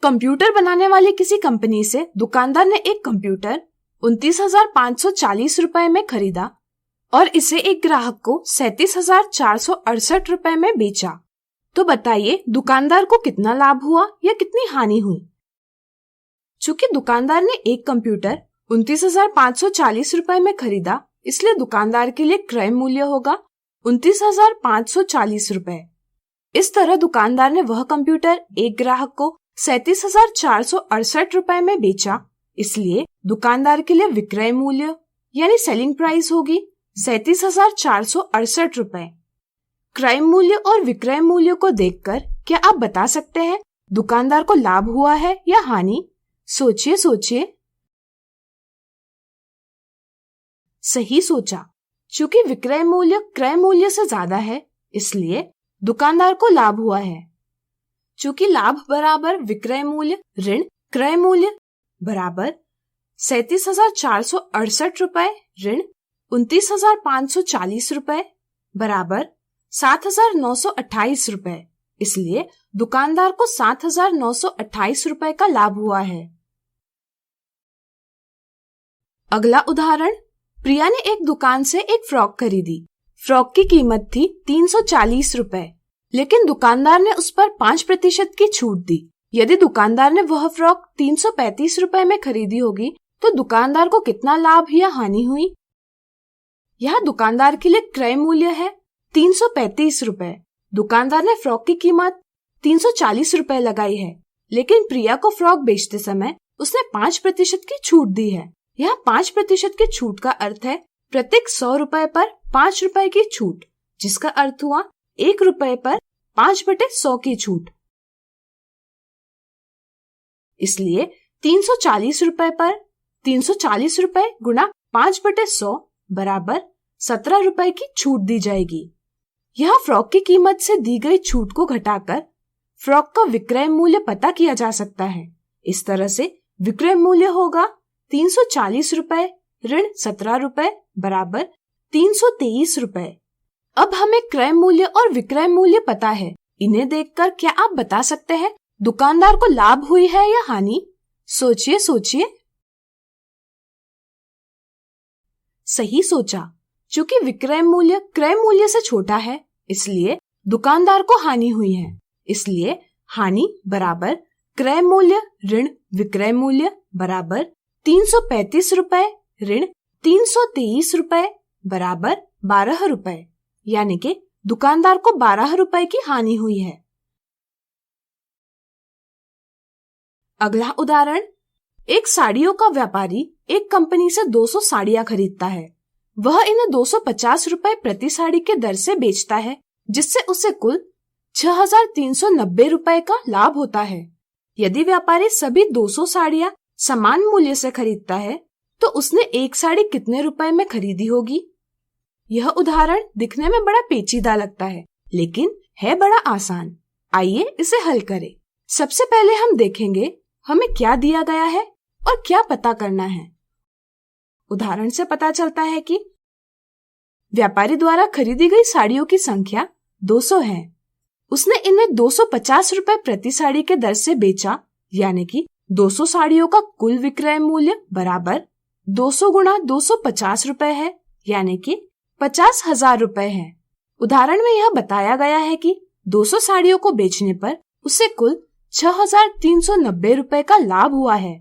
Computer बनाने वाली किसी कंपनी से दुकानदार ने एक कंप्यूटर 29,540 रुपए में खरीदा और इसे एक ग्राहक को 37,468 रुपए में बेचा। तो बताइए दुकानदार को कितना लाभ हुआ या कितनी हानि हुई। चूंकि दुकानदार ने एक कंप्यूटर 29,540 रुपए में खरीदा, इसलिए दुकानदार के लिए क्रय मूल्य होगा 29,540 रुपए। इस तरह दुकानदार ने वह कंप्यूटर एक ग्राहक को 37,468 रुपए में बेचा, इसलिए दुकानदार के लिए विक्रय मूल्य यानी सेलिंग प्राइस होगी 37,468 रुपए। क्रय मूल्य और विक्रय मूल्य को देखकर क्या आप बता सकते हैं दुकानदार को लाभ हुआ है या हानि? सोचिए सोचिए। सही सोचा। चूंकि विक्रय मूल्य क्रय मूल्य से ज्यादा है, इसलिए दुकानदार को लाभ हुआ है। चूंकि लाभ बराबर विक्रय मूल्य ऋण क्रय मूल्य बराबर 37,468 रुपए ऋण 29,540 रुपए बराबर 7,928 रुपए, इसलिए दुकानदार को 7,928 रुपए का लाभ हुआ है। अगला उदाहरण, प्रिया ने एक दुकान से एक फ्रॉक खरीदी। फ्रॉक की कीमत थी 340 रुपए, लेकिन दुकानदार ने उस पर 5% की छूट दी। यदि दुकानदार ने वह फ्रॉक 335 रुपए में खरीदी होगी, तो दुकानदार को कितना लाभ या हानि हुई? यहाँ दुकानदार के लिए क्रय मूल्य है 335 रुपए। दुकानदार ने फ्रॉक की कीमत 340 रुपए लगाई है, लेकिन प्रिया को फ्रॉक बेचते समय उसने 5% की छूट दी है। यहाँ 5% की छूट का अर्थ है प्रत्येक 100 रुपए पर 5 रुपए की छूट, जिसका अर्थ हुआ 1 रुपए पर 5/100 की छूट। इसलिए 340 रुपए पर 340 रुपए गुणा 5/100 बराबर 17 रुपए की छूट दी जाएगी। यह फ्रॉक की कीमत से दी गई छूट को घटाकर फ्रॉक का विक्रय मूल्य पता किया जा सकता है। इस तरह से विक्रय मूल्य होगा 340 रुपए ऋण 17 रुपए बराबर 323 रुपए। अब हमें क्रय मूल्य और विक्रय मूल्य पता है। इन्हें देखकर क्या आप बता सकते हैं दुकानदार को लाभ हुई है या हानि? सोचिए सोचिए। सही सोचा। चूंकि विक्रय मूल्य क्रय मूल्य से छोटा है, इसलिए दुकानदार को हानि हुई है। इसलिए हानि बराबर क्रय मूल्य ऋण विक्रय मूल्य बराबर 335 रुपए ऋण 323 रुपए बराबर 12 रुपए, यानी कि दुकानदार को 12 रुपए की हानि हुई है। अगला उदाहरण, एक साड़ियों का व्यापारी एक कंपनी से 200 साड़ियां खरीदता है। वह इन्हें 250 रुपए प्रति साड़ी के दर से बेचता है, जिससे उसे कुल 6,390 रुपए का लाभ होता है। यदि व्यापारी सभी 200 साड़ियां समान मूल्य से खरीदता है, तो उसने एक साड़ी कितने रुपए में खरीदी होगी? यह उदाहरण दिखने में बड़ा पेचीदा लगता है, लेकिन है बड़ा आसान। आइए इसे हल करें। सबसे पहले हम देखेंगे हमें क्या दिया गया है और क्या पता करना है। उदाहरण से पता चलता है कि व्यापारी द्वारा खरीदी गई साड़ियों की संख्या 200 है। उसने इन्हें 250 रुपए प्रति साड़ी के दर से बेचा, यानी कि 200 साड़ियों का कुल विक्रय मूल्य बराबर 200 गुणा 250 रुपए है, यानी कि 50,000 रुपए है। उदाहरण में यह बताया गया है कि 200 साड़ियों को बेचने पर उसे कुल 6,390 रुपए का लाभ हुआ है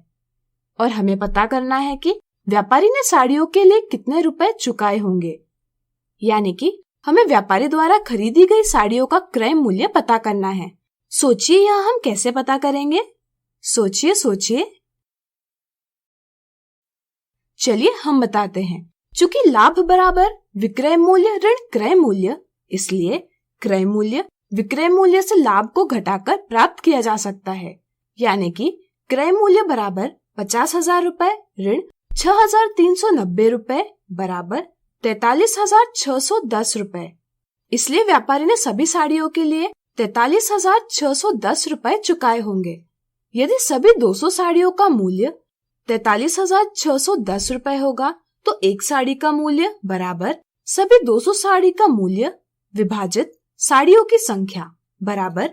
और हमें पता करना है कि व्यापारी ने साड़ियों के लिए कितने रुपए चुकाए होंगे, यानी कि हमें व्यापारी द्वारा खरीदी गई साड़ियों का क्रय मूल्य पता करना है। सोचिए यह हम कैसे पता करेंगे? सोचिए सोचिए। चलिए हम बताते हैं। चूंकि लाभ बराबर विक्रय मूल्य ऋण क्रय मूल्य, इसलिए क्रय मूल्य विक्रय मूल्य से लाभ को घटाकर प्राप्त किया जा सकता है, यानी कि क्रय मूल्य बराबर 50,000 रुपए ऋण 6,390 रुपए बराबर 43,610 रुपए। इसलिए व्यापारी ने सभी साड़ियों के लिए 43,610 रुपए चुकाए होंगे। यदि सभी 200 साड़ियों का मूल्य 43,610 रुपए होगा, तो एक साड़ी का मूल्य बराबर सभी 200 साड़ी का मूल्य विभाजित साड़ियों की संख्या बराबर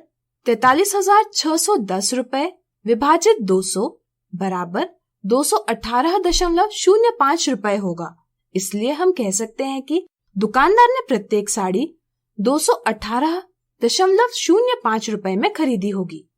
43,610 रुपए विभाजित 200 बराबर 218.05 रुपए होगा। इसलिए हम कह सकते हैं कि दुकानदार ने प्रत्येक साड़ी 218.05 रुपए में खरीदी होगी।